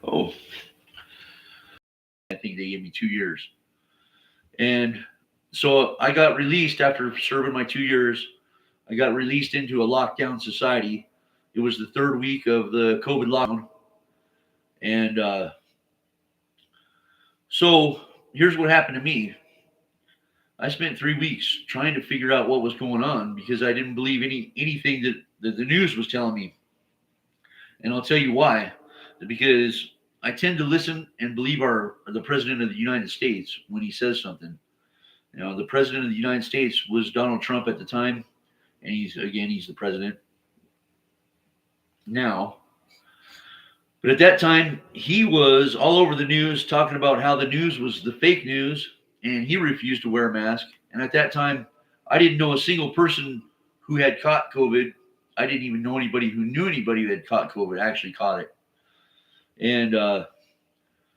Oh, I think they gave me 2 years. And so I got released after serving my 2 years. I got released into a lockdown society. It was the third week of the COVID lockdown. And so here's what happened to me. I spent 3 weeks trying to figure out what was going on because I didn't believe anything that the news was telling me. And I'll tell you why. Because I tend to listen and believe the president of the United States when he says something. The president of the United States was Donald Trump at the time, and he's the president now. But at that time, he was all over the news talking about how the news was the fake news, and he refused to wear a mask. And at that time, I didn't know a single person who had caught COVID. I didn't even know anybody who knew anybody who had caught COVID, actually caught it. And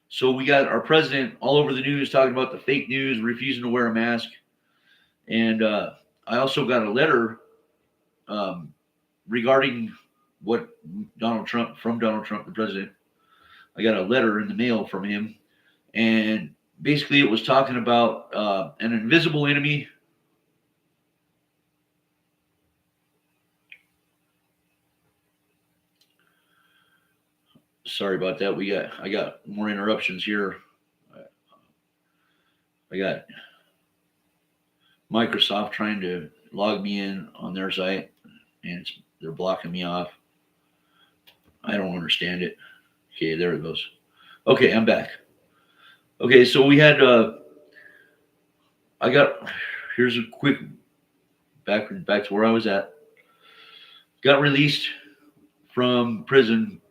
so we got our president all over the news talking about the fake news, refusing to wear a mask. And I also got a letter um, regarding what from Donald Trump, the president. I got a letter in the mail from him, and basically it was talking about an invisible enemy. Sorry about that. I got more interruptions here. I got Microsoft trying to log me in on their site, and they're blocking me off. I don't understand it. Okay, there it goes. Okay, I'm back. Okay, so we had I got here's a quick back to where I was at. Got released from prison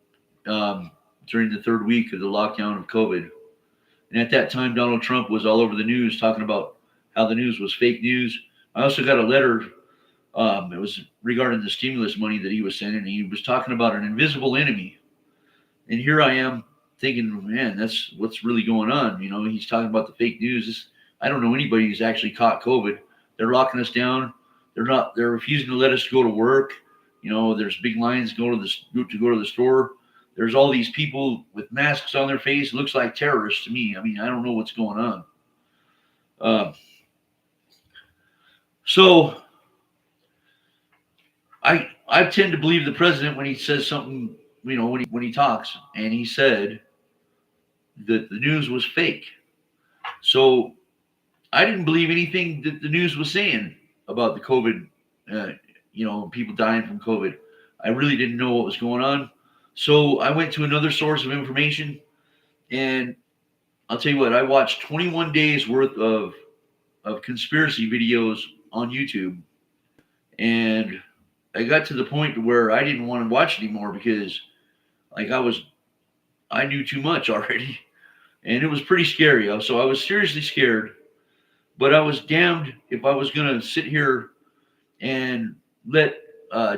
during the third week of the lockdown of COVID, and at that time, Donald Trump was all over the news talking about how the news was fake news. I also got a letter. It was regarding the stimulus money that he was sending. And he was talking about an invisible enemy, and here I am thinking, man, that's what's really going on. He's talking about the fake news. I don't know anybody who's actually caught COVID. They're locking us down. They're refusing to let us go to work. There's big lines to go to the store. There's all these people with masks on their face. It looks like terrorists to me. I mean, I don't know what's going on. Uh, so I tend to believe the president when he says something. When he talks, and he said that the news was fake. So I didn't believe anything that the news was saying about the COVID. People dying from COVID. I really didn't know what was going on. So I went to another source of information, and I'll tell you what, I watched 21 days worth of conspiracy videos on YouTube, and I got to the point where I didn't want to watch anymore because, like, I knew too much already, and it was pretty scary. So I was seriously scared, but I was damned if I was going to sit here and let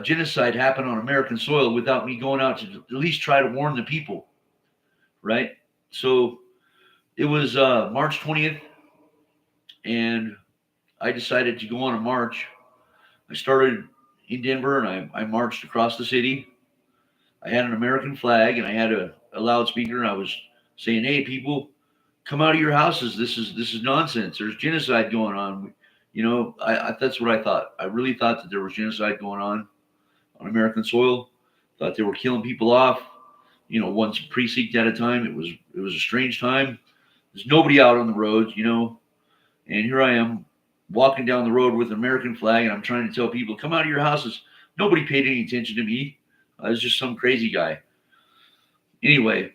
genocide happen on American soil without me going out to at least try to warn the people, right? So it was March 20th, and I decided to go on a march. I started in Denver, and I marched across the city. I had an American flag, and I had a loudspeaker, and I was saying, "Hey, people, come out of your houses. This is nonsense. There's genocide going on." That's what I thought. I really thought that there was genocide going on American soil. Thought they were killing people off, one precinct at a time. It was a strange time. There's nobody out on the roads. And here I am walking down the road with an American flag, and I'm trying to tell people, come out of your houses. Nobody paid any attention to me. I was just some crazy guy. Anyway,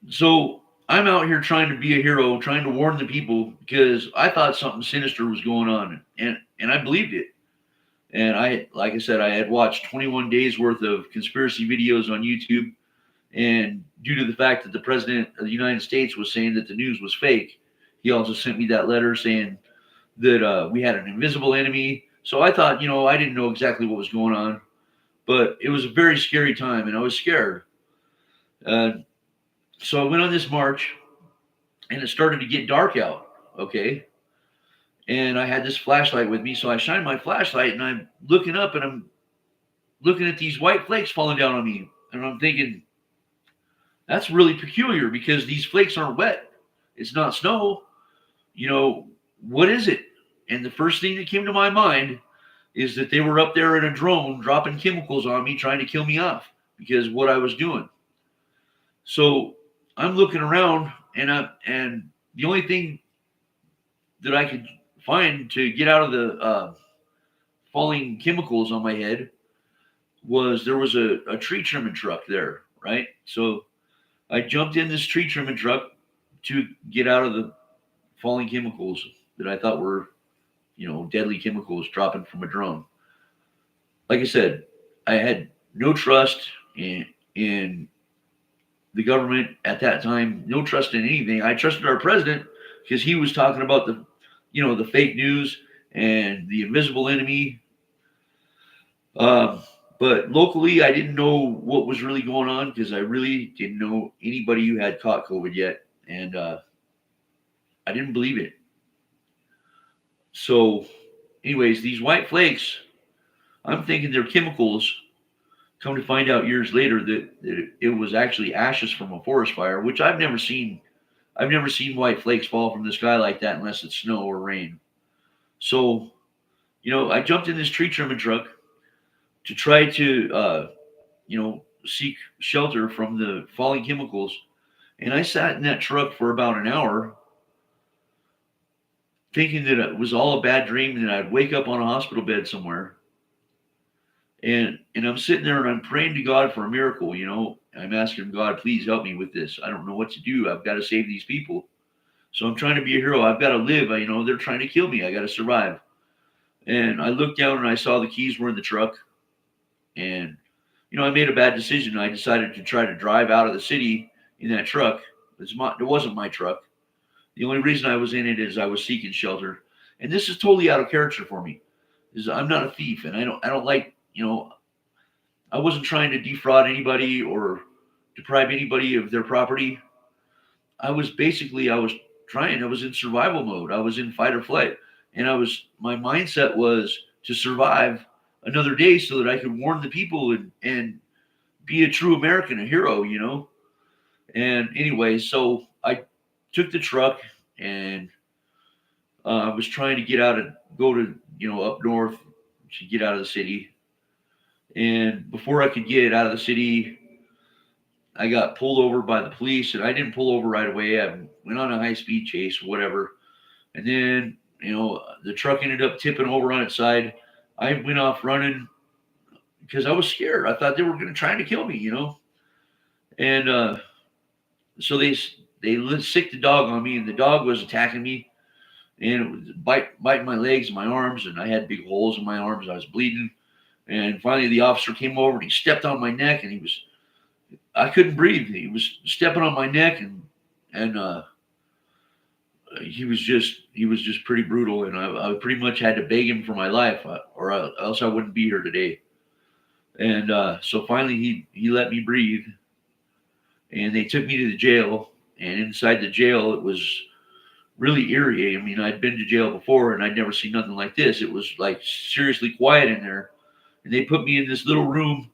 so I'm out here trying to be a hero, trying to warn the people because I thought something sinister was going on, and I believed it. And like I said, I had watched 21 days worth of conspiracy videos on YouTube, and due to the fact that the president of the United States was saying that the news was fake, he also sent me that letter saying that we had an invisible enemy. So I thought, I didn't know exactly what was going on, but it was a very scary time, and I was scared. Uh, so I went on this march, and it started to get dark out. Okay, and I had this flashlight with me, so I shined my flashlight, and I'm looking up, and I'm looking at these white flakes falling down on me, and I'm thinking, That's really peculiar because these flakes aren't wet. It's not snow. You know, what is it? And the first thing that came to my mind is that they were up there in a drone dropping chemicals on me, trying to kill me off because of what I was doing. So I'm looking around, and the only thing that I could find to get out of the falling chemicals on my head was there was a tree trimming truck there, right? So I jumped in this tree trimming truck to get out of the falling chemicals that I thought were, deadly chemicals dropping from a drone. Like I said, I had no trust in the government at that time, no trust in anything. I trusted our president because he was talking about the fake news and the invisible enemy. Um, but locally, I didn't know what was really going on because I really didn't know anybody who had caught COVID yet, and I didn't believe it. So, anyways, these white flakes, I'm thinking they're chemicals. Come to find out years later that it was actually ashes from a forest fire, which I've never seen. I've never seen white flakes fall from the sky like that unless it's snow or rain. So, I jumped in this tree trimming truck to try to, seek shelter from the falling chemicals. And I sat in that truck for about an hour thinking that it was all a bad dream and that I'd wake up on a hospital bed somewhere. And I'm sitting there and I'm praying to God for a miracle, I'm asking God, please help me with this. I don't know what to do. I've got to save these people. So I'm trying to be a hero. I've got to live. They're trying to kill me. I got to survive. And I looked down and I saw the keys were in the truck. And, I made a bad decision. I decided to try to drive out of the city in that truck. It wasn't my truck. The only reason I was in it is I was seeking shelter. And this is totally out of character for me. Is I'm not a thief and I don't like, I wasn't trying to defraud anybody or deprive anybody of their property. I was trying, I was in survival mode. I was in fight or flight. And my mindset was to survive another day so that I could warn the people and be a true American, a hero. And anyway, so I took the truck and I was trying to get out and go to, up north to get out of the city. And before I could get out of the city, I got pulled over by the police, and I didn't pull over right away. I went on a high speed chase, whatever. And then, the truck ended up tipping over on its side. I went off running because I was scared. I thought they were going to try to kill me. And so they sicked the dog on me, and the dog was attacking me, and it was biting my legs and my arms, and I had big holes in my arms. I was bleeding. And finally, the officer came over and he stepped on my neck, and I couldn't breathe. He was stepping on my neck, and he was just pretty brutal. And I pretty much had to beg him for my life, or else I wouldn't be here today. And so finally, he let me breathe, and they took me to the jail. And inside the jail, it was really eerie. I mean, I'd been to jail before, and I'd never seen nothing like this. It was like seriously quiet in there. And they put me in this little room.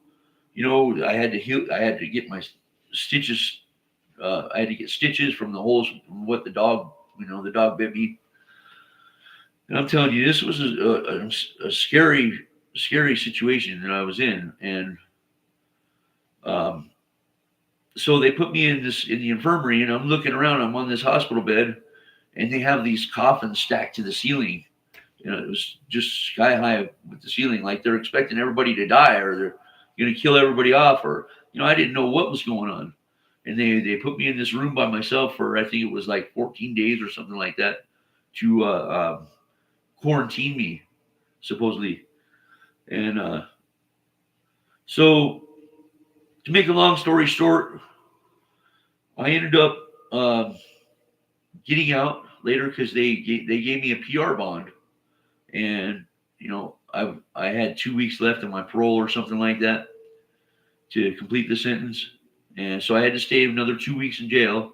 I had to heal. I had to get my stitches. I had to get stitches from the holes from what the dog. The dog bit me. And I'm telling you, this was a scary, scary situation that I was in. And so they put me in the infirmary, and I'm looking around. I'm on this hospital bed, and they have these coffins stacked to the ceiling. It was just sky high with the ceiling, like they're expecting everybody to die, or they're going to kill everybody off, or I didn't know what was going on. And they put me in this room by myself for, I think it was like 14 days or something like that, to quarantine me, supposedly. And so, to make a long story short, I ended up getting out later because they gave me a PR bond. And I had 2 weeks left of my parole or something like that to complete the sentence, and so I had to stay another 2 weeks in jail,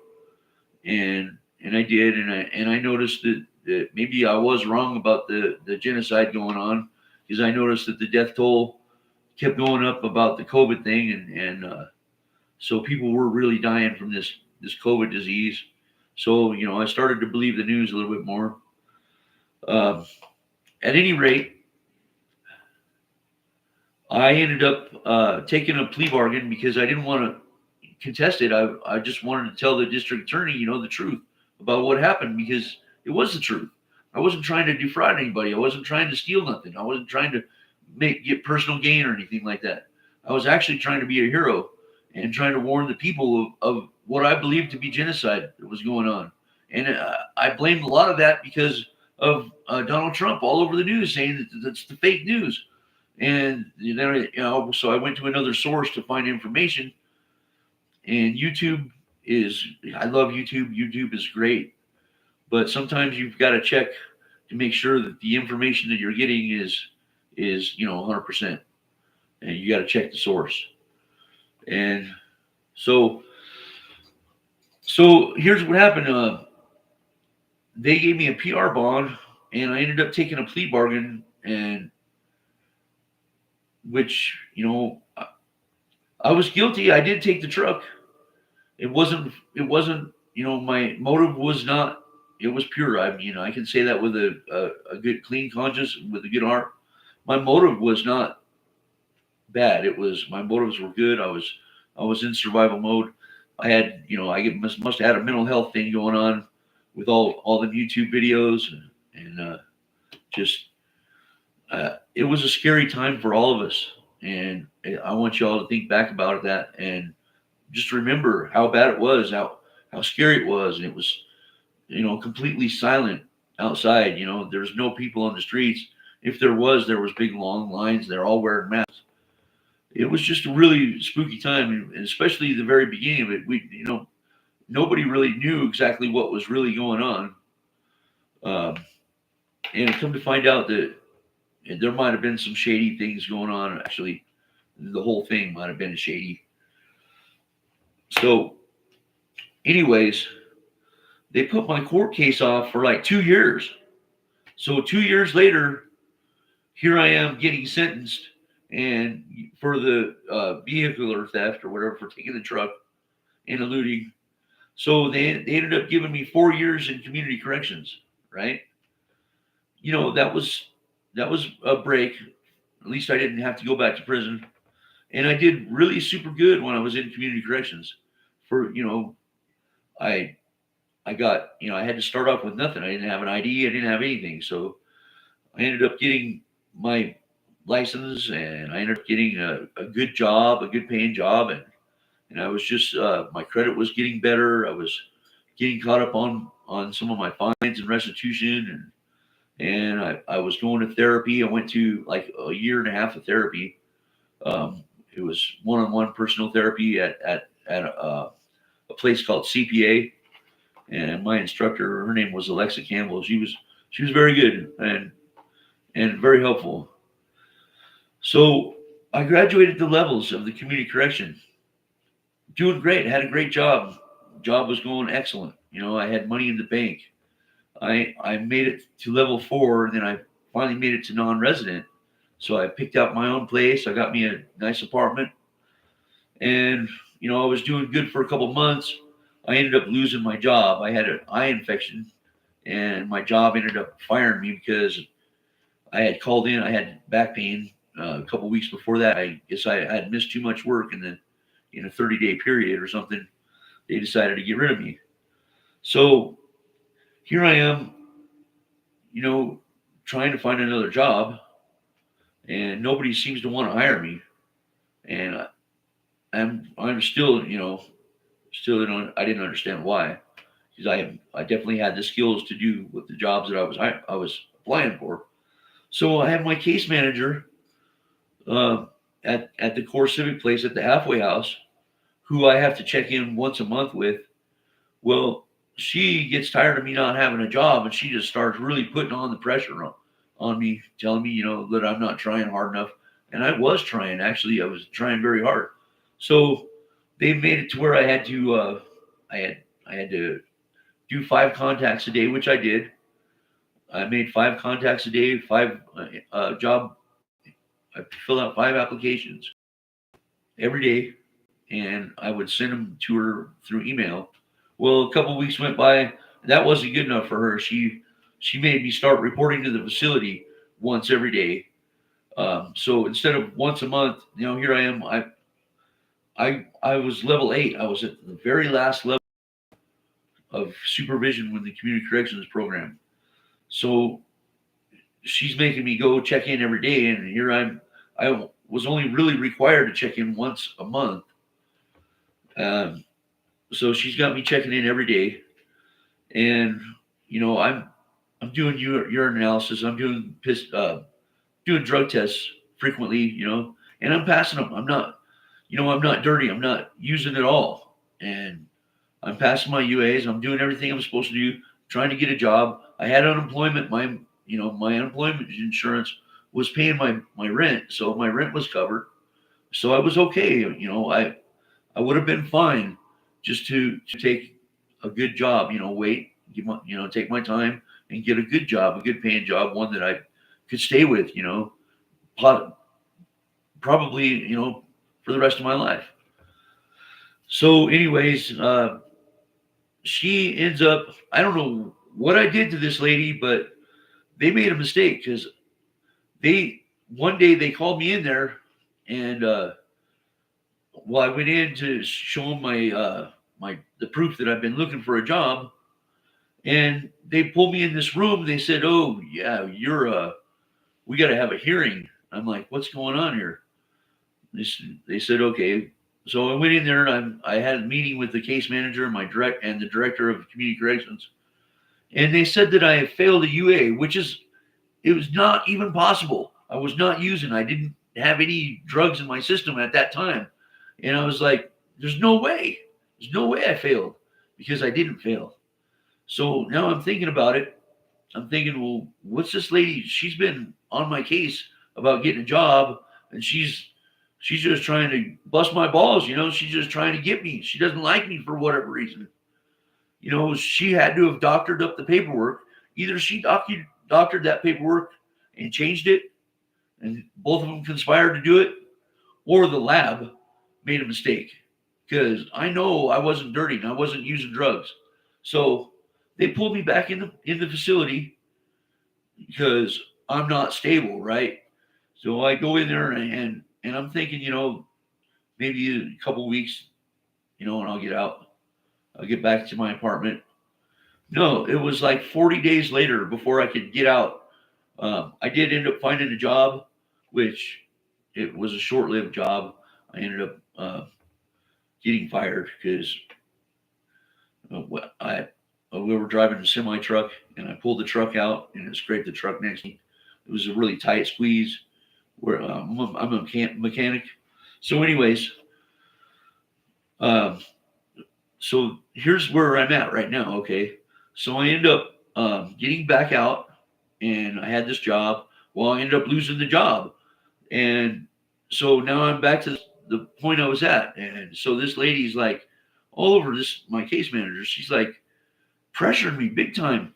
and I did, and I noticed that maybe I was wrong about the genocide going on, because I noticed that the death toll kept going up about the COVID thing, and So people were really dying from this COVID disease. So I started to believe the news a little bit more. Um, at any rate, I ended up taking a plea bargain because I didn't want to contest it. I just wanted to tell the district attorney, the truth about what happened because it was the truth. I wasn't trying to defraud anybody. I wasn't trying to steal nothing. I wasn't trying to get personal gain or anything like that. I was actually trying to be a hero and trying to warn the people of what I believed to be genocide that was going on. And I blamed a lot of that because of Donald Trump all over the news saying that that's the fake news. And then so I went to another source to find information. And YouTube is, I love YouTube. YouTube is great, but sometimes you've got to check to make sure that the information that you're getting is 100%, and you got to check the source. And so here's what happened. They gave me a PR bond, and I ended up taking a plea bargain, and which I was guilty. I did take the truck. It wasn't my motive was not, it was pure. I mean, I can say that with a good clean conscience, with a good heart. My motive was not bad. My motives were good. I was in survival mode. I had, must have had a mental health thing going on with all the YouTube videos, and just it was a scary time for all of us. And I want y'all to think back about that and just remember how bad it was, how scary it was. And it was, completely silent outside. There was no people on the streets. If there was big long lines. They're all wearing masks. It was just a really spooky time, and especially the very beginning of it. Nobody really knew exactly what was really going on. Um, and come to find out that there might have been some shady things going on. Actually, the whole thing might have been shady. So, anyways, they put my court case off for like 2 years. So 2 years later, here I am getting sentenced, and for the vehicular theft or whatever, for taking the truck and eluding. So they ended up giving me 4 years in community corrections, right? That was a break. At least I didn't have to go back to prison, and I did really super good when I was in community corrections. For I I got, I had to start off with nothing. I didn't have an ID. I didn't have anything. So I ended up getting my license, and I ended up getting a good job, a good paying job. And I was just, my credit was getting better. I was getting caught up on some of my fines and restitution. And I was going to therapy. I went to like a year and a half of therapy. It was one-on-one personal therapy at a place called CPA, and my instructor, her name was Alexa Campbell. She was very good and very helpful. So I graduated the levels of the community correction, doing great. Had a great job. Job was going excellent. I had money in the bank. I made it to level 4, and then I finally made it to non-resident. So I picked out my own place. I got me a nice apartment, and I was doing good for a couple months. I ended up losing my job. I had an eye infection, and my job ended up firing me because I had called in. I had back pain a couple weeks before that. I guess I had missed too much work, and then in a 30-day period or something, they decided to get rid of me. So here I am, trying to find another job, and nobody seems to want to hire me. And I'm still, still don't. I didn't understand why, because I definitely had the skills to do with the jobs that I was applying for. So I have my case manager uh, at the core civic place at the halfway house, who I have to check in once a month with. Well, she gets tired of me not having a job, and she just starts really putting on the pressure on me, telling me, that I'm not trying hard enough. And I was trying. Actually, I was trying very hard. So they made it to where I had to do 5 contacts a day, which I did. I made 5 contacts a day, job. I filled out 5 applications every day, and I would send them to her through email. Well, a couple of weeks went by. That wasn't good enough for her. She made me start reporting to the facility once every day. So instead of once a month, here I am. I was level 8. I was at the very last level of supervision with the community corrections program. So she's making me go check in every day, and here I was only really required to check in once a month. Um, so she's got me checking in every day, and I'm doing urine analysis. I'm doing drug tests frequently, and I'm passing them. I'm not dirty. I'm not using it all, and I'm passing my UAs. I'm doing everything I'm supposed to do. Trying to get a job. I had unemployment. My unemployment insurance was paying my rent, so my rent was covered. So I was okay. I would have been fine just to take a good job. Wait, take my time and get a good job, a good paying job, one that I could stay with. Probably for the rest of my life. So, anyways, she ends up. I don't know what I did to this lady, but they made a mistake because they one day they called me in there, and well, I went in to show them my the proof that I've been looking for a job, and they pulled me in this room. They said, "Oh yeah, we got to have a hearing." I'm like, "What's going on here?" They said, "Okay." So I went in there and I had a meeting with the case manager, and the director of community corrections, and they said that I had failed a UA, it was not even possible. I was not using. I didn't have any drugs in my system at that time, and I was like, "There's no way. There's no way I failed because I didn't fail." So now I'm thinking about it. I'm thinking, well, what's this lady? She's been on my case about getting a job, and she's just trying to bust my balls. She's just trying to get me. She doesn't like me for whatever reason. She had to have doctored up the paperwork. Either she doctored that paperwork and changed it, and both of them conspired to do it, or the lab made a mistake. Because I know I wasn't dirty and I wasn't using drugs. So they pulled me back in the facility because I'm not stable, right? So I go in there and I'm thinking, maybe a couple weeks, and I'll get out. I'll get back to my apartment. No, it was like 40 days later before I could get out. I did end up finding a job, which it was a short-lived job. I ended up getting fired because I we were driving a semi truck and I pulled the truck out and it scraped the truck next to me. It was a really tight squeeze. Where I'm a mechanic. So, anyways, um, so here's where I'm at right now. Okay, so I end up getting back out, and I had this job. Well, I ended up losing the job, and so now I'm back to the point I was at. And so this lady's like all over this. My case manager, she's like pressuring me big time.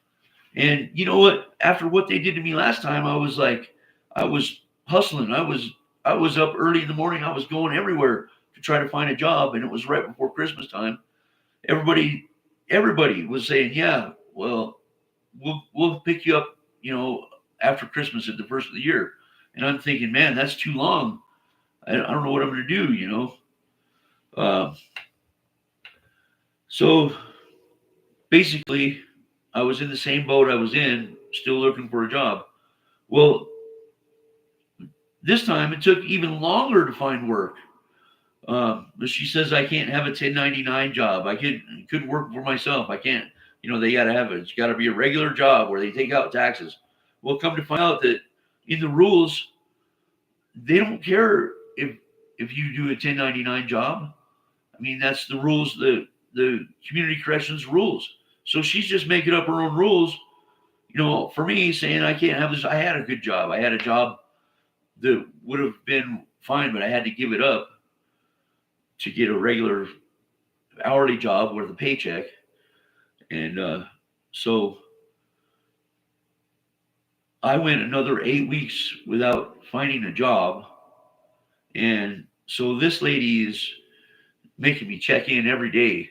And you know what? After what they did to me last time, I was hustling. I was up early in the morning. I was going everywhere to try to find a job, and it was right before Christmas time. Everybody, everybody was saying, "Yeah, well, we'll pick you up, after Christmas at the first of the year." And I'm thinking, man, that's too long. I don't know what I'm going to do. Uh, so basically, I was in the same boat I was in, still looking for a job. Well, this time it took even longer to find work. But she says I can't have a 1099 job. Couldn't work for myself. I can't. They got to have it. It's got to be a regular job where they take out taxes. Well, come to find out that in the rules, they don't care if you do a 1099 job. I mean, that's the rules, the community corrections rules. So she's just making up her own rules. For me, saying I can't have this. I had a good job. I had a job that would have been fine, but I had to give it up to get a regular hourly job with a paycheck. And so I went another 8 weeks without finding a job. And so this lady is making me check in every day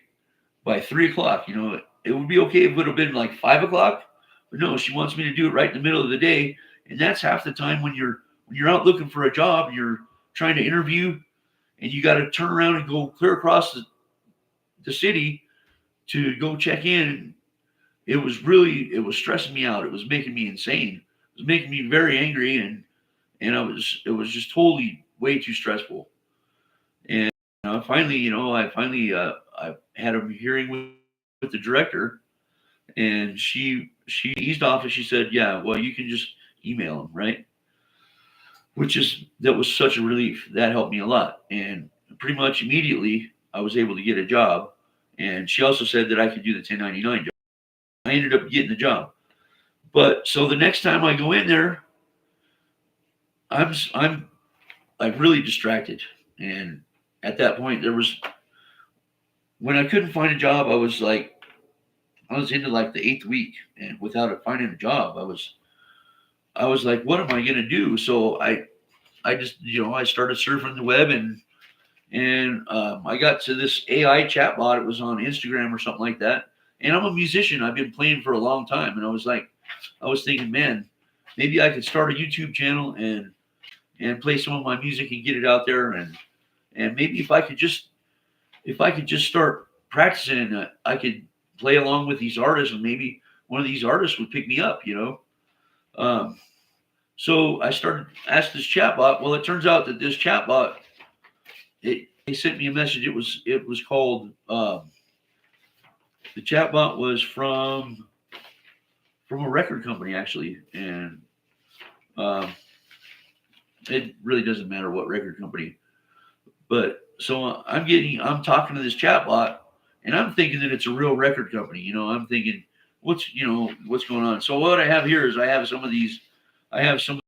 by 3 o'clock. It would be okay if it would have been like 5 o'clock, but no, she wants me to do it right in the middle of the day, and that's half the time when you're out looking for a job, and you're trying to interview, and you got to turn around and go clear across the city to go check in. It was stressing me out. It was making me insane. It was making me very angry, and it was just totally way too stressful. And I had a hearing with the director, and she eased off and she said, "Yeah, well, you can just email him, right?" That was such a relief. That helped me a lot, and pretty much immediately I was able to get a job. And she also said that I could do the 1099 job. I ended up getting the job. But so the next time I go in there, I'm like really distracted. And at that point, there was when I couldn't find a job, I was into like the eighth week, and without finding a job, I was like, what am I gonna do? So I just I started surfing the web, and I got to this AI chatbot. It was on Instagram or something like that. And I'm a musician. I've been playing for a long time, and I was thinking, man, maybe I could start a YouTube channel and play some of my music and get it out there, and maybe if I could just start practicing, I could play along with these artists, and maybe one of these artists would pick me up. Um, so I started asked this chatbot. Well, it turns out that this chatbot, they sent me a message. It was called the chatbot was from a record company actually, and um, it really doesn't matter what record company. But so I'm talking to this chatbot, and I'm thinking that it's a real record company. I'm thinking, what's going on? So what I have here is I have some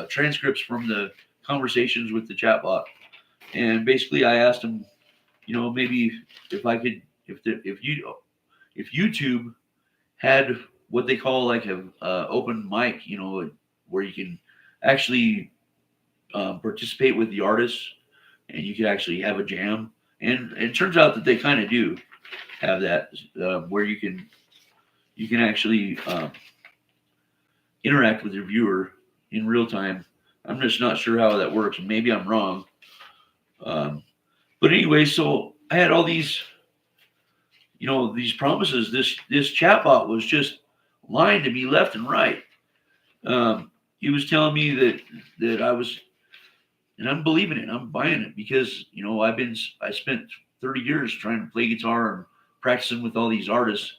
transcripts from the conversations with the chatbot, and basically I asked him, maybe if I could, if YouTube had what they call like a open mic, where you can actually participate with the artists, and you could actually have a jam. And it turns out that they kind of do have that, where you can actually interact with your viewer in real time. I'm just not sure how that works. Maybe I'm wrong. Um, but anyway, so I had all these promises. This chatbot was just lying to me left and right. He was telling me that I was, and I'm believing it. I'm buying it because I spent 30 years trying to play guitar and practicing with all these artists.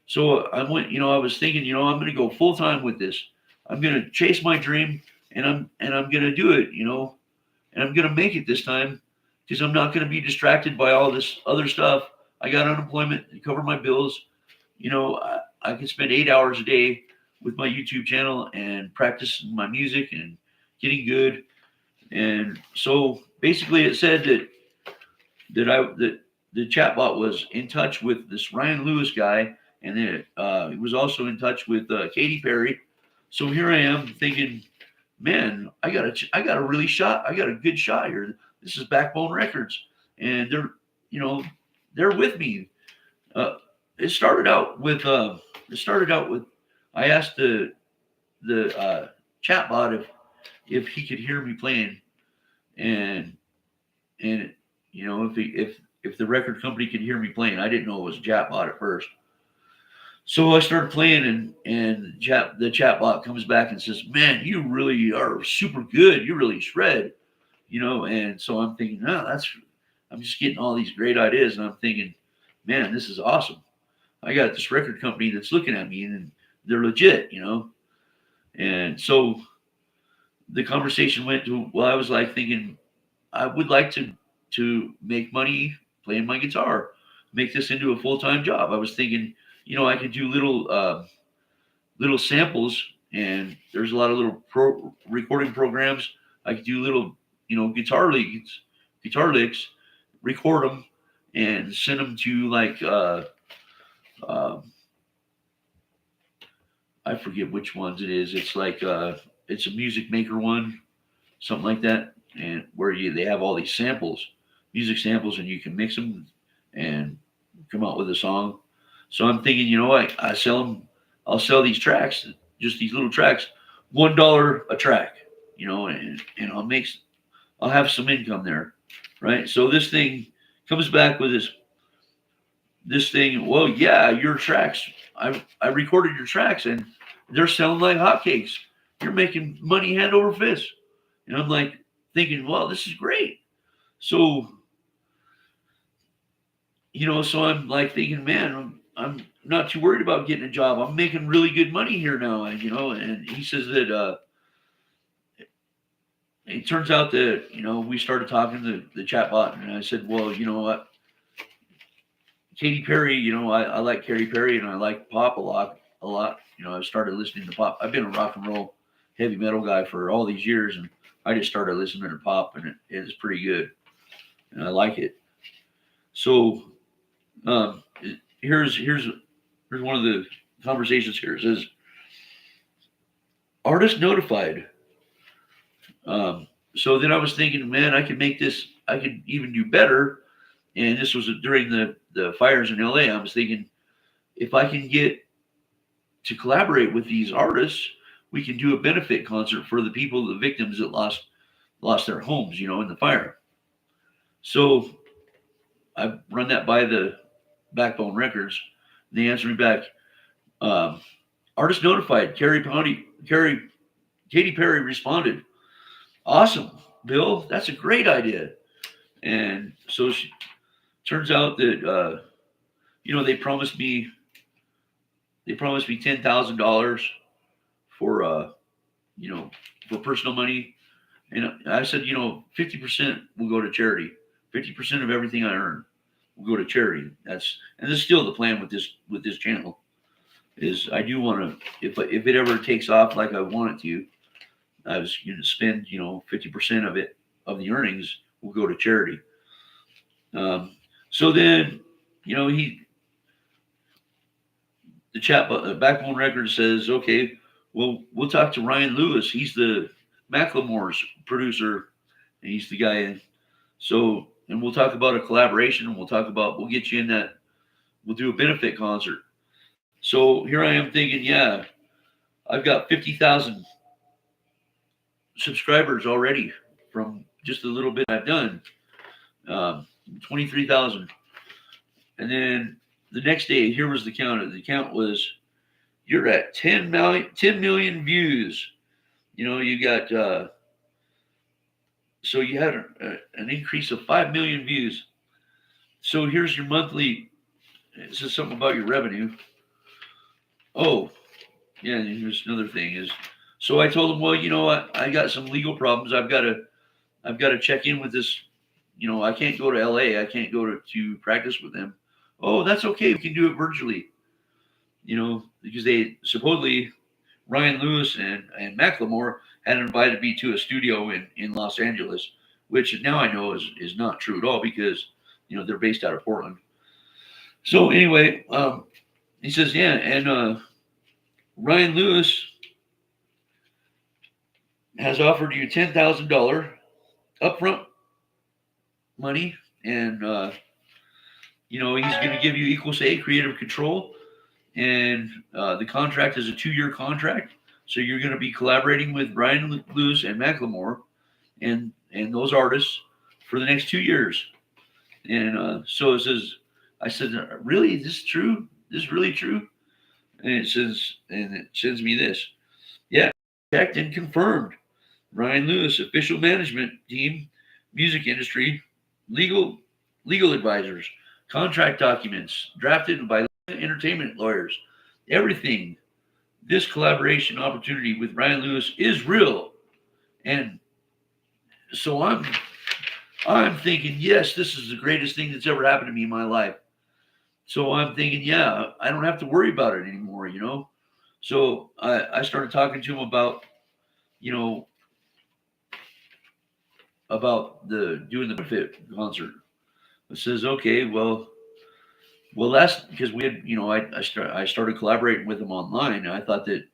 So I went, I was thinking, I'm going to go full time with this. I'm going to chase my dream, and I'm going to do it, and I'm going to make it this time because I'm not going to be distracted by all this other stuff. I got unemployment to cover my bills. I can spend 8 hours a day with my YouTube channel and practicing my music and getting good. And so basically, it said that the chatbot was in touch with this Ryan Lewis guy, and then he was also in touch with Katy Perry. So here I am thinking, man, I got a good shot here. This is Backbone Records, and they're with me. Uh, it started out with I asked the chatbot if he could hear me playing, and if the record company could hear me playing. I didn't know it was a chatbot at first. So I started playing, and the chatbot comes back and says, "Man, you really are super good. You really shred." And so I'm thinking, no, I'm just getting all these great ideas, and I'm thinking, man, this is awesome. I got this record company that's looking at me, and they're legit. And so the conversation went to, well, I was like thinking, I would like to make money playing my guitar, make this into a full time job. I was thinking, I could do little samples, and there's a lot of little recording programs. I could do little, guitar licks, record them, and send them to like uh, I forget which ones it is. It's like it's a Music Maker one, something like that, and where they have all these samples, music samples and you can mix them and come out with a song. So I'm thinking, you know what? I'll sell these tracks, just these little tracks, $1 a track, and I'll have some income there, right? So this thing comes back with this thing. Well, yeah, your tracks. I recorded your tracks and they're selling like hotcakes. You're making money hand over fist. And I'm like thinking, well, this is great. So, so I'm like thinking, man, I'm not too worried about getting a job. I'm making really good money here now. And he says that, it turns out that, we started talking to the chatbot and I said, well, you know what? Katy Perry, I like Katy Perry and I like pop a lot. I've started listening to pop. I've been a rock and roll heavy metal guy for all these years and I just started listening to pop and it is pretty good. And I like it. So um, here's one of the conversations here. It says, artist notified. So then I was thinking, man, I could even do better. And this was during the fires in LA. I was thinking, if I can get to collaborate with these artists, we can do a benefit concert for the people, the victims that lost their homes, in the fire. So I run that by the Backbone Records. And they answered me back, artist notified. Katy Perry responded, awesome, Bill. That's a great idea. And so turns out that they promised me $10,000 for for personal money, and I said 50% will go to charity. 50% of everything I earn will go to charity. And this is still the plan with this channel. Is I do want to, if it ever takes off like I want it to, I was going to spend 50% of the earnings will go to charity. So then, the Backbone Records says, okay, well, we'll talk to Ryan Lewis. He's the Macklemore's producer, and he's the guy. So, and we'll talk about a collaboration, and we'll get you in that. We'll do a benefit concert. So here I am thinking, yeah, I've got 50,000 subscribers already from just a little bit I've done. 23,000. And then the next day, here was the count. The count was, you're at 10 million views. You got, so you had an increase of 5 million views. So here's your monthly, it says something about your revenue. Oh, yeah, and here's another thing is, so I told him, well, you know what? I got some legal problems. I've got to check in with this. I can't go to LA. I can't go to practice with them. Oh, that's okay. We can do it virtually. Because they supposedly Ryan Lewis and Macklemore had invited me to a studio in Los Angeles, which now I know is not true at all because they're based out of Portland. So anyway, he says, yeah, and Ryan Lewis has offered you $10,000 upfront money, and he's going to give you equal say creative control, and the contract is a 2-year contract. So you're going to be collaborating with Ryan Lewis and Macklemore, and those artists for the next 2 years. And so it says, I said, really, is this true? Is this really true? And it sends me this. Yeah, checked and confirmed. Ryan Lewis, official management team, music industry, legal advisors, contract documents drafted by entertainment lawyers. Everything. This collaboration opportunity with Ryan Lewis is real. And so I'm thinking, yes, this is the greatest thing that's ever happened to me in my life. So I'm thinking, yeah, I don't have to worry about it anymore, So I started talking to him about, about doing the benefit concert. It says, okay, well, that's because we had, I started collaborating with him online. And I thought that,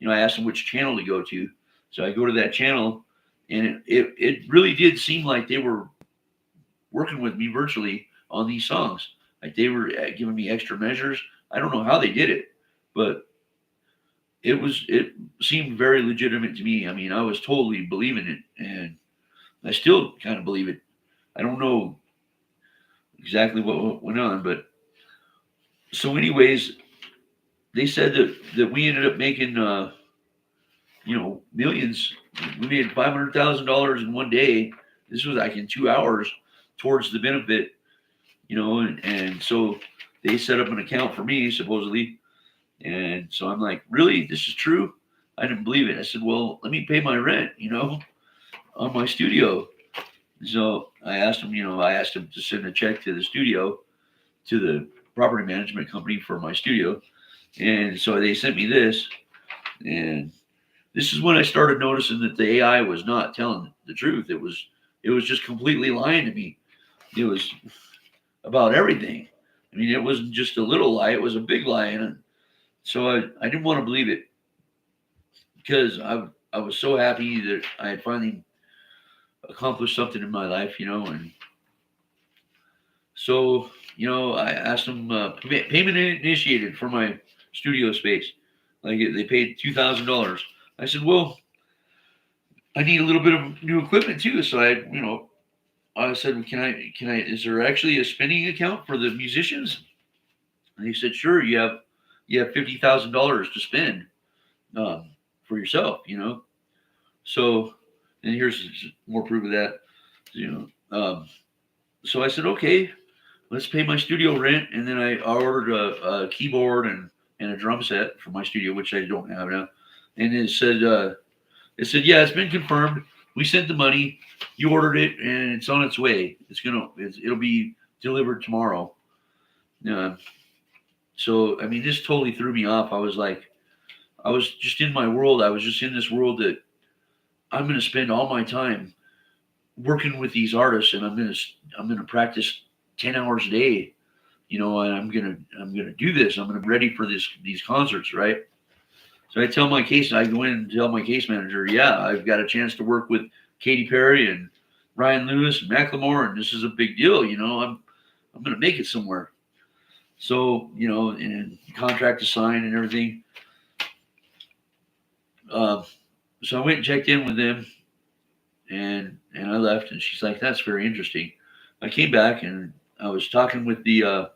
I asked him which channel to go to. So I go to that channel, and it really did seem like they were working with me virtually on these songs. Like they were giving me extra measures. I don't know how they did it, but it seemed very legitimate to me. I mean, I was totally believing it, and I still kind of believe it. I don't know exactly what went on, but so anyways, they said that we ended up making millions. We made $500,000 in one day. This was like in 2 hours towards the benefit, and so they set up an account for me supposedly, and so I'm like, really, this is true? I didn't believe it. I said, well, let me pay my rent, on my studio. So I asked him to send a check to the studio, to the property management company for my studio, and so they sent me this, and this is when I started noticing that the AI was not telling the truth. It was just completely lying to me. It was about everything. I mean, it wasn't just a little lie; it was a big lie, and so I didn't want to believe it because I was so happy that I had finally accomplished something in my life, and so I asked them payment initiated for my studio space. Like they paid $2,000. I said, well, I need a little bit of new equipment too. So I said, can I, is there actually a spending account for the musicians? And he said, sure, you have $50,000 to spend, for yourself, So, and here's more proof of that, so I said, okay, let's pay my studio rent. And then I ordered a keyboard and a drum set for my studio, which I don't have now. And it said, yeah, it's been confirmed. We sent the money. You ordered it, and it's on its way. It'll be delivered tomorrow. Uh, so I mean, this totally threw me off. I was just in my world. I was just in this world that I'm going to spend all my time working with these artists, and I'm gonna practice 10 hours a day. And I'm gonna do this. I'm gonna be ready for these concerts, right? So I go in and tell my case manager, yeah, I've got a chance to work with Katy Perry and Ryan Lewis and Macklemore, and this is a big deal. I'm gonna make it somewhere. So and contract to sign and everything. Uh, so I went and checked in with them, and I left, and she's like, that's very interesting. I came back and I was talking with the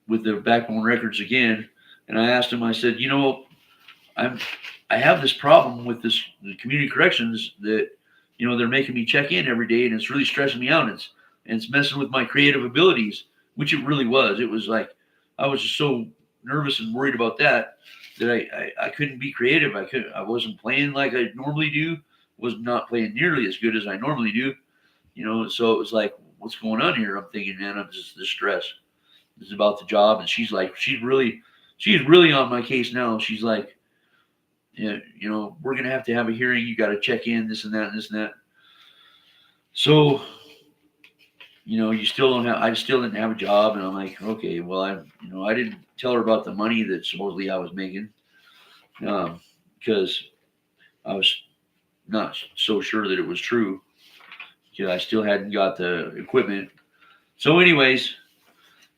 Backbone Records again, and I asked him. I said, I'm I have this problem with the community corrections that they're making me check in every day, and it's really stressing me out. And it's messing with my creative abilities, which it really was. It was like I was just so nervous and worried about that I couldn't be creative. I wasn't playing like I normally do. Was not playing nearly as good as I normally do. So it was like, what's going on here? I'm thinking, man, I'm just distressed. It's about the job, and she's really on my case now. She's like, yeah, we're gonna have to have a hearing. You got to check in, this and that, and this and that. So, you still don't have. I still didn't have a job, and I'm like, okay, well, I didn't tell her about the money that supposedly I was making, because I was not so sure that it was true. I still hadn't got the equipment. So, anyways,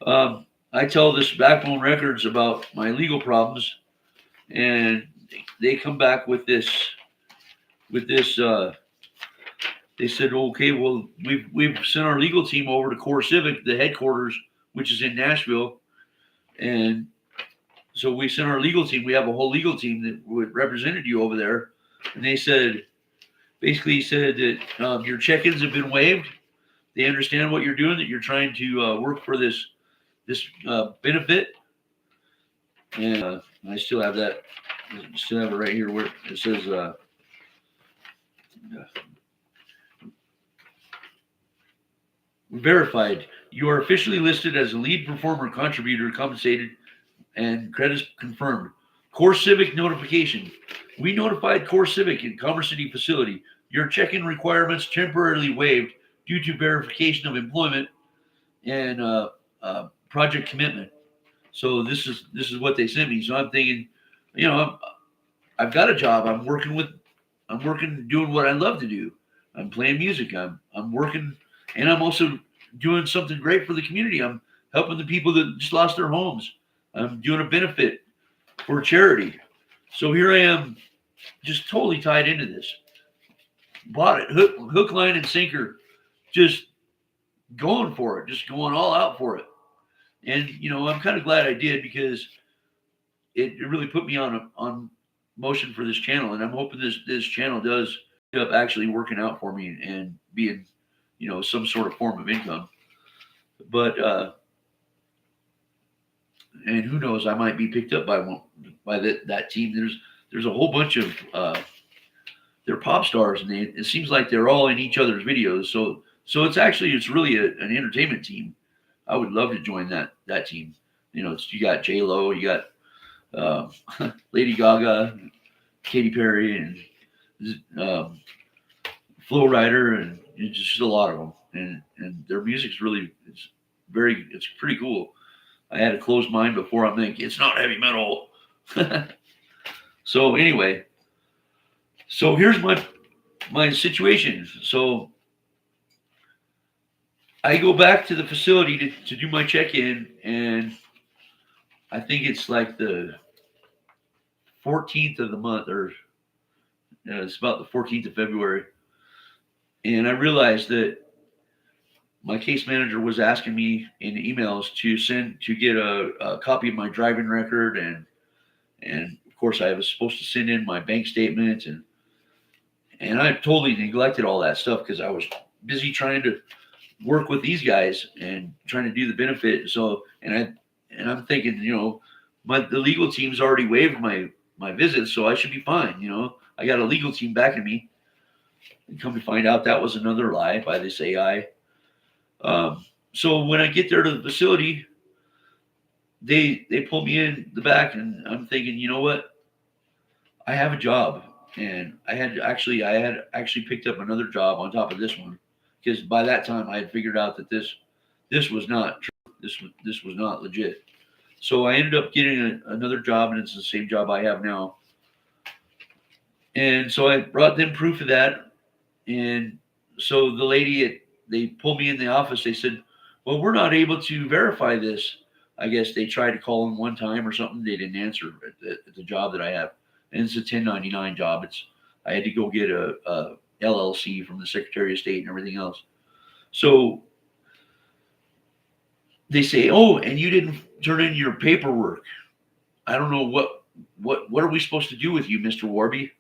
I tell this Backbone Records about my legal problems, and they come back with this. They said, okay, well, we've sent our legal team over to Core Civic, the headquarters, which is in Nashville, and so we sent our legal team. We have a whole legal team that represented you over there, and they said, basically said that your check-ins have been waived. They understand what you're doing, that you're trying to work for this benefit, and I still have that. I still have it right here where it says verified. You are officially listed as a lead performer, contributor, compensated, and credits confirmed. Core Civic notification. We notified Core Civic in Commerce City facility. Your check-in requirements temporarily waived due to verification of employment and project commitment. So this is what they sent me. So I'm thinking, I've got a job. I'm working doing what I love to do. I'm playing music. I'm working, and I'm also doing something great for the community. I'm helping the people that just lost their homes. I'm doing a benefit for charity. So here I am, just totally tied into this. Bought it, hook, line, and sinker, just going for it, just going all out for it. And I'm kind of glad I did, because it really put me on motion for this channel, and I'm hoping this channel does end up actually working out for me and being some sort of form of income. But and who knows, I might be picked up by that team. There's a whole bunch of they're pop stars, and it seems like they're all in each other's videos. So it's really an entertainment team. I would love to join that team. You got J Lo, you got Lady Gaga, Katy Perry, and Flo Rida, and just a lot of them. And their music's really it's pretty cool. I had a closed mind before. I'm thinking it's not heavy metal. So anyway, so here's my situation. So I go back to the facility to do my check-in, and I think it's like the 14th of the month, or it's about the 14th of February. And I realized that my case manager was asking me in emails to get a copy of my driving record, and of course I was supposed to send in my bank statement, and I totally neglected all that stuff because I was busy trying to work with these guys and trying to do the benefit. So I'm thinking, the legal team's already waived my visit, so I should be fine. I got a legal team backing me. And come to find out, that was another lie by this AI. So when I get there to the facility, they pull me in the back, and I'm thinking, you know what? I have a job, and I had actually picked up another job on top of this one, because by that time I had figured out that this was not true. This was not legit. So I ended up getting another job, and it's the same job I have now. And so I brought them proof of that. And so the lady they pulled me in the office. They said, well, we're not able to verify this. I guess they tried to call in one time or something. They didn't answer at the job that I have. And it's a 1099 job. I had to go get a LLC from the Secretary of State and everything else. So they say, oh, and you didn't turn in your paperwork. I don't know what are we supposed to do with you, Mr. Warby?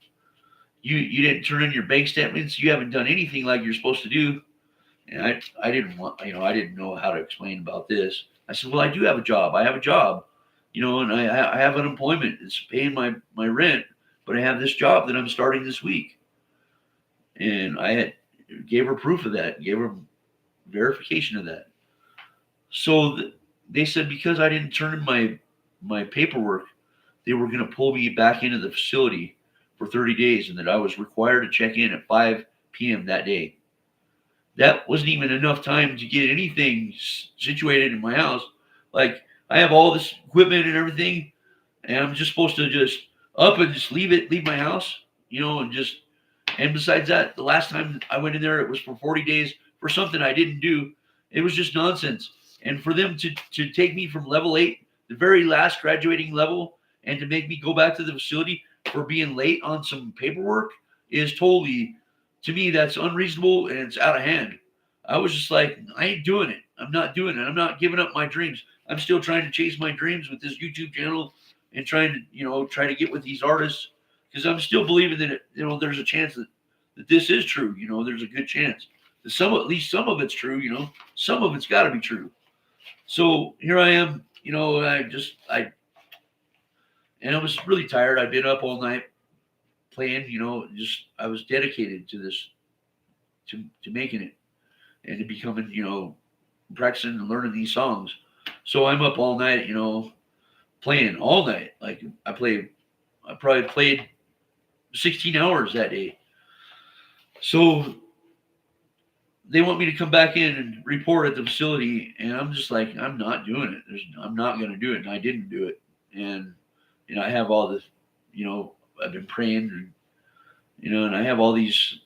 You didn't turn in your bank statements. You haven't done anything like you're supposed to do. And I didn't want, I didn't know how to explain about this. I said, well, I do have a job. I have a job, and I have unemployment. It's paying my rent, but I have this job that I'm starting this week. And I gave her proof of that, gave her verification of that. So they said, because I didn't turn in my paperwork, they were going to pull me back into the facility for 30 days, and that I was required to check in at 5 p.m. that day. That wasn't even enough time to get anything situated in my house. Like, I have all this equipment and everything, and I'm just supposed to just up and just leave my house, and besides that, the last time I went in there, it was for 40 days for something I didn't do. It was just nonsense. And for them to take me from level 8, the very last graduating level, and to make me go back to the facility for being late on some paperwork is totally, to me, that's unreasonable, and it's out of hand. I was just like, I ain't doing it. I'm not doing it. I'm not giving up my dreams. I'm still trying to chase my dreams with this YouTube channel and trying to get with these artists, because I'm still believing that there's a chance that this is true. There's a good chance that at least some of it's true. Some of it's got to be true. So here I am. And I was really tired. I'd been up all night playing. I was dedicated to this, to making it, and to becoming, practicing and learning these songs. So I'm up all night, playing all night. Like I probably played 16 hours that day. So they want me to come back in and report at the facility, and I'm just like, I'm not doing it. I'm not going to do it, and I didn't do it. And I have all this, I've been praying, and I have all these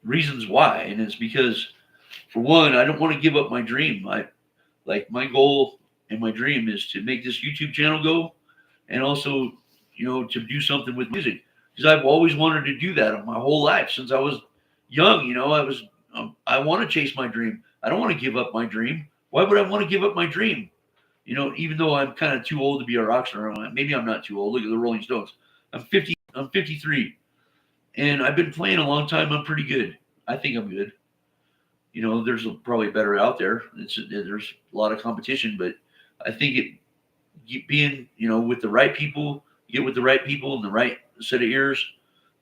reasons why, and it's because for one, I don't want to give up my dream. My goal and my dream is to make this YouTube channel go, and also, to do something with music, because I've always wanted to do that my whole life since I was young. I want to chase my dream. I don't want to give up my dream. Why would I want to give up my dream? Even though I'm kind of too old to be a rock star. Maybe I'm not too old. Look at the Rolling Stones. I'm 50. I'm 53, and I've been playing a long time. I'm pretty good. I think I'm good. There's probably better out there. There's a lot of competition, but I think being, with the right people, get with the right people and the right set of ears,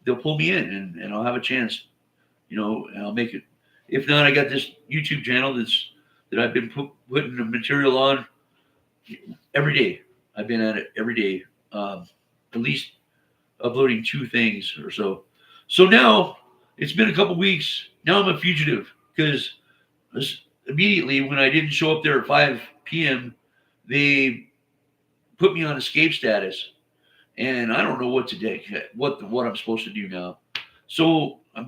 they'll pull me in, and I'll have a chance, and I'll make it. If not, I got this YouTube channel that I've been putting the material on every day. I've been at it every day, at least uploading 2 things or so. So now it's been a couple weeks. Now I'm a fugitive because immediately when I didn't show up there at 5 p.m., they put me on escape status, and I don't know what to do, what I'm supposed to do now. So I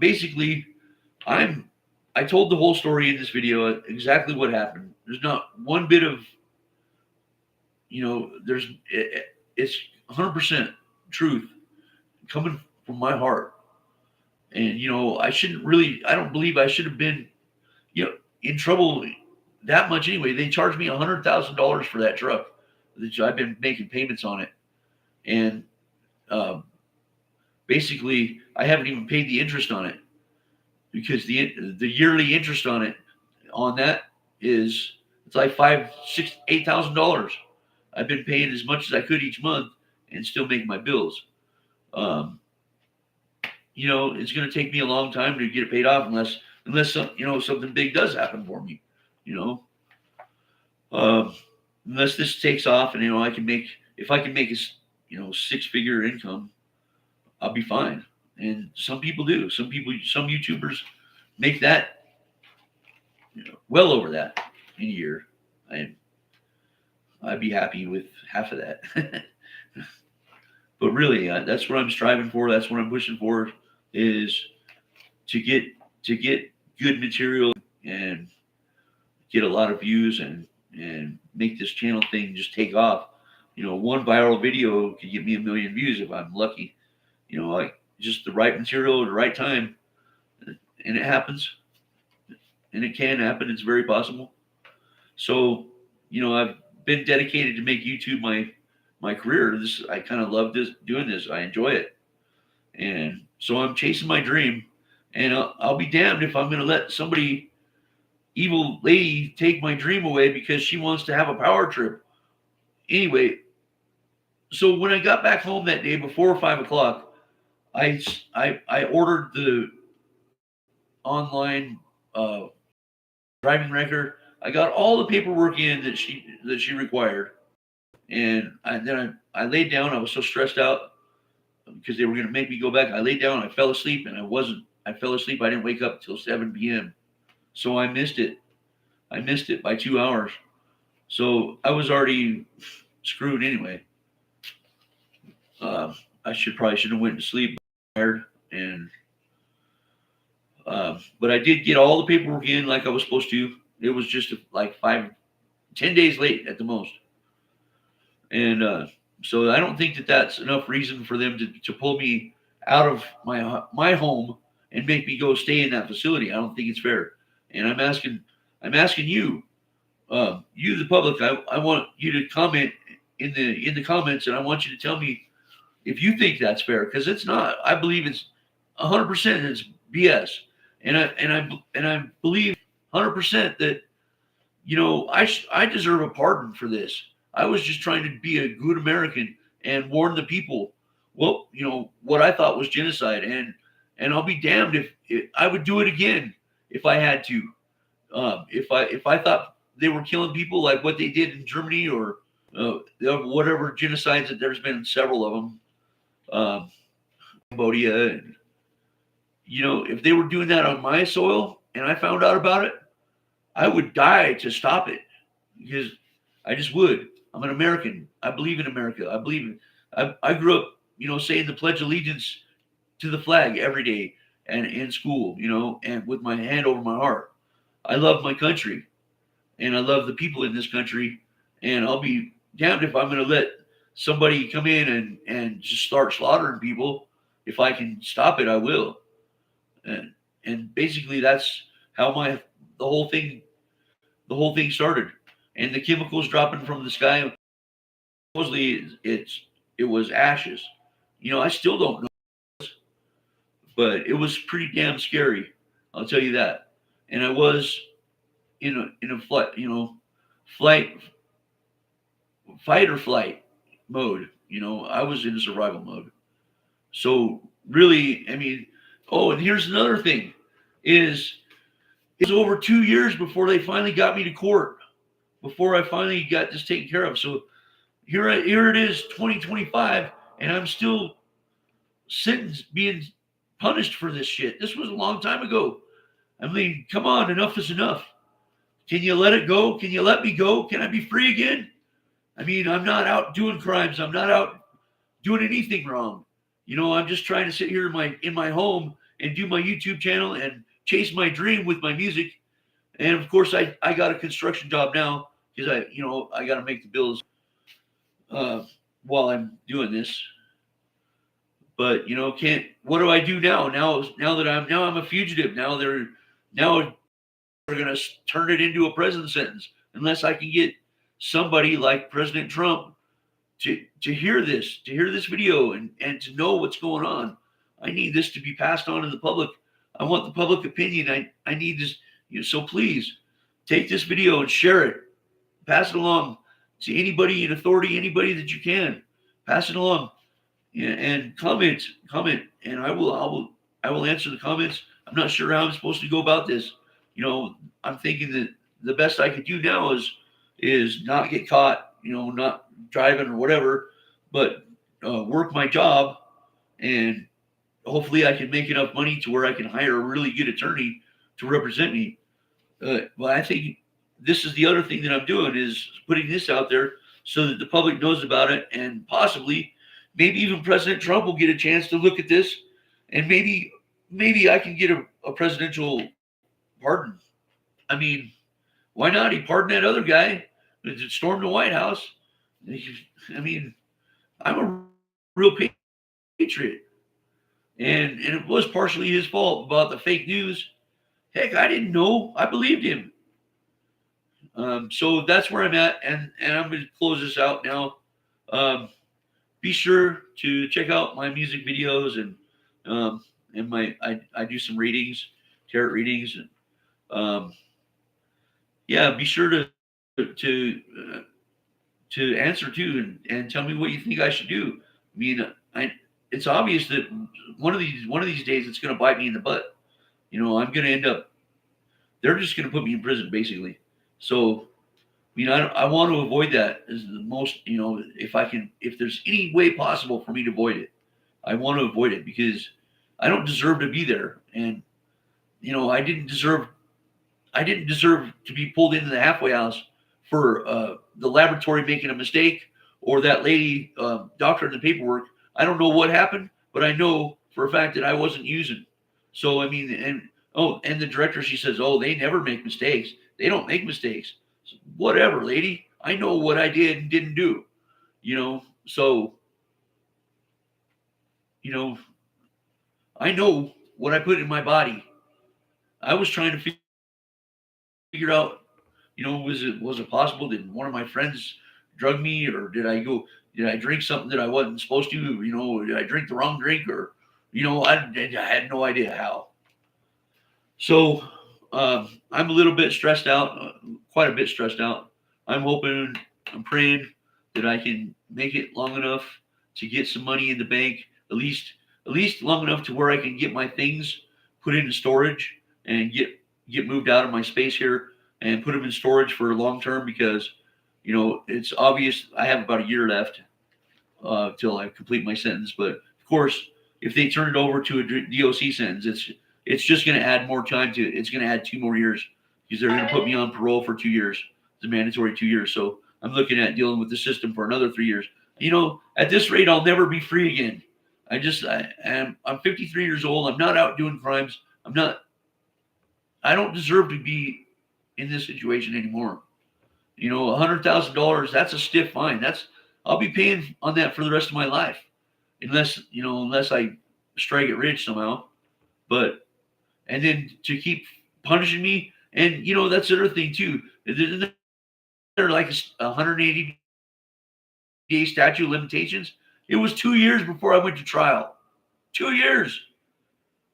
told the whole story in this video, exactly what happened. There's not one bit of, it's 100% truth coming from my heart. And, I don't believe I should have been, in trouble that much anyway. They charged me $100,000 for that truck. I've been making payments on it. And basically, I haven't even paid the interest on it, because the yearly interest on that it's like $8,000. I've been paying as much as I could each month and still making my bills. It's going to take me a long time to get it paid off unless something big does happen for me. Unless this takes off and if I can make a 6-figure income, I'll be fine. And some people do. Some YouTubers make that well over that in a year. I'd be happy with half of that. But really, that's what I'm striving for. That's what I'm pushing for, is to get good material and get a lot of views and make this channel thing just take off. One viral video could get me 1 million views if I'm lucky. Just the right material at the right time, and it happens, and it can happen. It's very possible. So, I've been dedicated to make YouTube my career. I kind of love doing this. I enjoy it, and so I'm chasing my dream. And I'll be damned if I'm going to let somebody, evil lady, take my dream away because she wants to have a power trip. Anyway, so when I got back home that day before 5 o'clock, I ordered the online driving record. I got all the paperwork in that she required, and then I laid down. I was so stressed out because they were going to make me go back. I laid down. I fell asleep, and I fell asleep. I didn't wake up till 7 p.m. So I missed it. I missed it by 2 hours. So I was already screwed anyway. I shouldn't have went to sleep tired, and but I did get all the paperwork in like I was supposed to. It was just like 10 days late at the most. And so I don't think that's enough reason for them to pull me out of my home and make me go stay in that facility. I don't think it's fair. And I'm asking you, you the public, I want you to comment in the comments, and I want you to tell me if you think that's fair, because it's not. I believe it's 100% it's BS, and I believe 100% that I deserve a pardon for this. I was just trying to be a good American and warn the people. Well, what I thought was genocide, and I'll be damned if I would do it again if I had to. If I thought they were killing people like what they did in Germany or whatever genocides, that there's been several of them, Cambodia, and if they were doing that on my soil and I found out about it, I would die to stop it, because I just would. I'm an American. I believe in America. I grew up, saying the Pledge of Allegiance to the flag every day and in school, and with my hand over my heart. I love my country and I love the people in this country, and I'll be damned if I'm going to let somebody come in and just start slaughtering people. If I can stop it, I will. And basically that's how the whole thing the whole thing started. And the chemicals dropping from the sky, supposedly it was ashes. I still don't know, but it was pretty damn scary. I'll tell you that. And I was in a flight, flight fight or flight mode. I was in survival mode. So really, I mean, oh, and here's another thing: is it was over 2 years before they finally got me to court, before I finally got this taken care of. So here it is, 2025, and I'm still sentenced, being punished for this shit. This was a long time ago. I mean, come on, enough is enough. Can you let it go? Can you let me go? Can I be free again? I mean, I'm not out doing crimes. I'm not out doing anything wrong. I'm just trying to sit here in my home and do my YouTube channel and chase my dream with my music. And of course, I got a construction job now because I got to make the bills while I'm doing this. But can't. What do I do now? Now that I'm a fugitive. Now they're going to turn it into a prison sentence unless I can get somebody like President Trump to hear this video and to know what's going on. I need this to be passed on to the public. I want the public opinion. I need this. So please take this video and share it. Pass it along to anybody in authority, anybody that you can. Pass it along. And comment, and I will answer the comments. I'm not sure how I'm supposed to go about this. I'm thinking that the best I could do now is not get caught, not driving or whatever, but work my job, and hopefully I can make enough money to where I can hire a really good attorney to represent me. But I think this is the other thing that I'm doing, is putting this out there so that the public knows about it, and possibly maybe even President Trump will get a chance to look at this, and maybe I can get a presidential pardon. I mean, why not? He pardoned that other guy that stormed the White House. I mean, I'm a real patriot, and it was partially his fault about the fake news. Heck, I didn't know. I believed him. So that's where I'm at, and I'm going to close this out now. Be sure to check out my music videos and I do some readings, tarot readings, and be sure to answer too, and tell me what you think I should do. I mean, it's obvious that one of these days it's going to bite me in the butt. I'm going to end up. They're just going to put me in prison, basically. So, I want to avoid that as the most. If there's any way possible for me to avoid it, I want to avoid it, because I don't deserve to be there, and I didn't deserve to be pulled into the halfway house for the laboratory making a mistake, or that lady doctoring the paperwork. I don't know what happened, but I know for a fact that I wasn't using. So, I mean, and the director, she says, oh, they never make mistakes. They don't make mistakes. So, whatever, lady. I know what I did and didn't do. So, I know what I put in my body. I was trying to figure out, was it possible? Did one of my friends drug me, or did I drink something that I wasn't supposed to? Did I drink the wrong drink, or, I had no idea how. So I'm a little bit stressed out, quite a bit stressed out. I'm praying that I can make it long enough to get some money in the bank, at least long enough to where I can get my things put into storage and get moved out of my space here and put them in storage for long term, because it's obvious I have about a year left till I complete my sentence. But of course, if they turn it over to a DOC sentence, it's just going to add more time to it. It's going to add 2 more years, because they're going to put me on parole for 2 years. It's a mandatory 2 years. So I'm looking at dealing with the system for another 3 years. At this rate, I'll never be free again. I'm 53 years old. I'm not out doing crimes. I don't deserve to be in this situation anymore. $100,000, that's a stiff fine. I'll be paying on that for the rest of my life, unless I strike it rich somehow. But and then to keep punishing me, and that's the other thing too. Isn't there like a 180-day statute of limitations? It was 2 years before I went to trial. 2 years.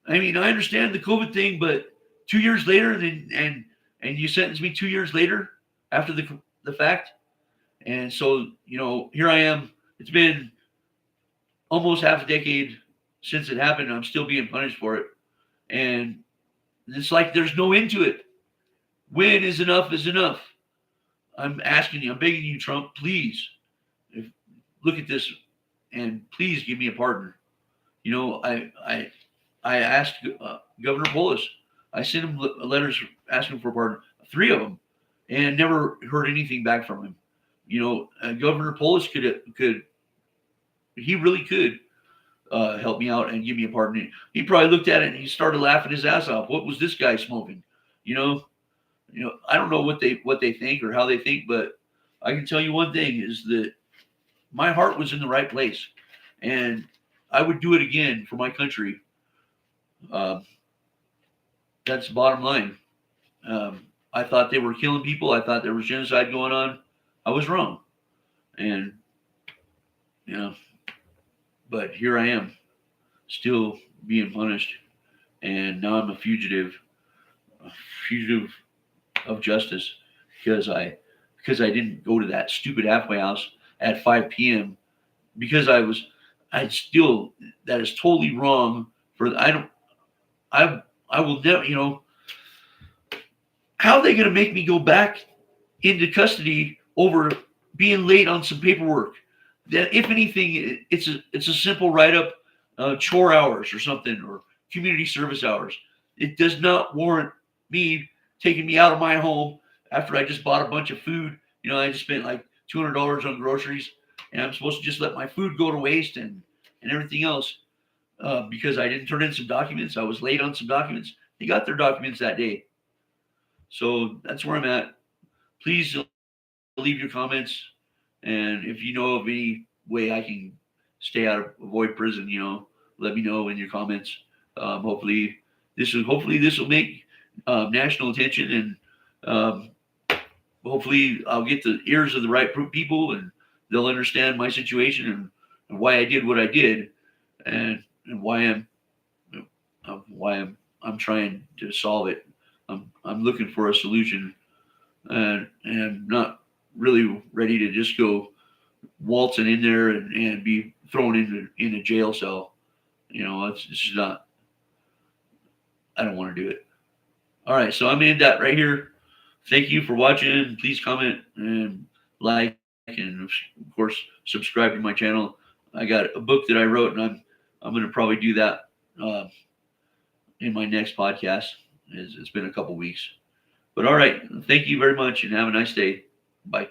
I mean, I understand the COVID thing, but 2 years later, and you sentence me 2 years later after the fact. And so, here I am. It's been almost half a decade since it happened. And I'm still being punished for it. And it's like there's no end to it. When is enough is enough. I'm asking you, I'm begging you, Trump, please, look at this and please give me a pardon. I asked Governor Polis. I sent him letters asking for a pardon, 3 of them, and never heard anything back from him. Governor Polis he really could help me out and give me a pardon. He probably looked at it and he started laughing his ass off. What was this guy smoking? I don't know what they think or how they think, but I can tell you one thing is that my heart was in the right place, and I would do it again for my country. That's the bottom line. I thought they were killing people. I thought there was genocide going on. I was wrong. And, but here I am, still being punished. And now I'm a fugitive of justice because I didn't go to that stupid halfway house at 5 p.m. because that is totally wrong. I will never, how are they going to make me go back into custody over being late on some paperwork? That, if anything, it's a simple write-up, chore hours or something, or community service hours. It does not warrant me taking me out of my home after I just bought a bunch of food. I just spent like $200 on groceries, and I'm supposed to just let my food go to waste and everything else because I didn't turn in some documents. I was late on some documents. They got their documents that day. So that's where I'm at. Please leave your comments. And if you know of any way I can avoid prison, let me know in your comments. Hopefully this will make national attention, and hopefully I'll get the ears of the right people, and they'll understand my situation and why I did what I did, and why I'm trying to solve it. I'm looking for a solution, and I'm not really ready to just go waltzing in there and be thrown in a jail cell. It's just not. I don't want to do it. All right, so I'm in that right here. Thank you for watching. Please comment and like, and of course subscribe to my channel. I got a book that I wrote, and I'm going to probably do that in my next podcast. It's been a couple weeks, but all right. Thank you very much, and have a nice day. Bye.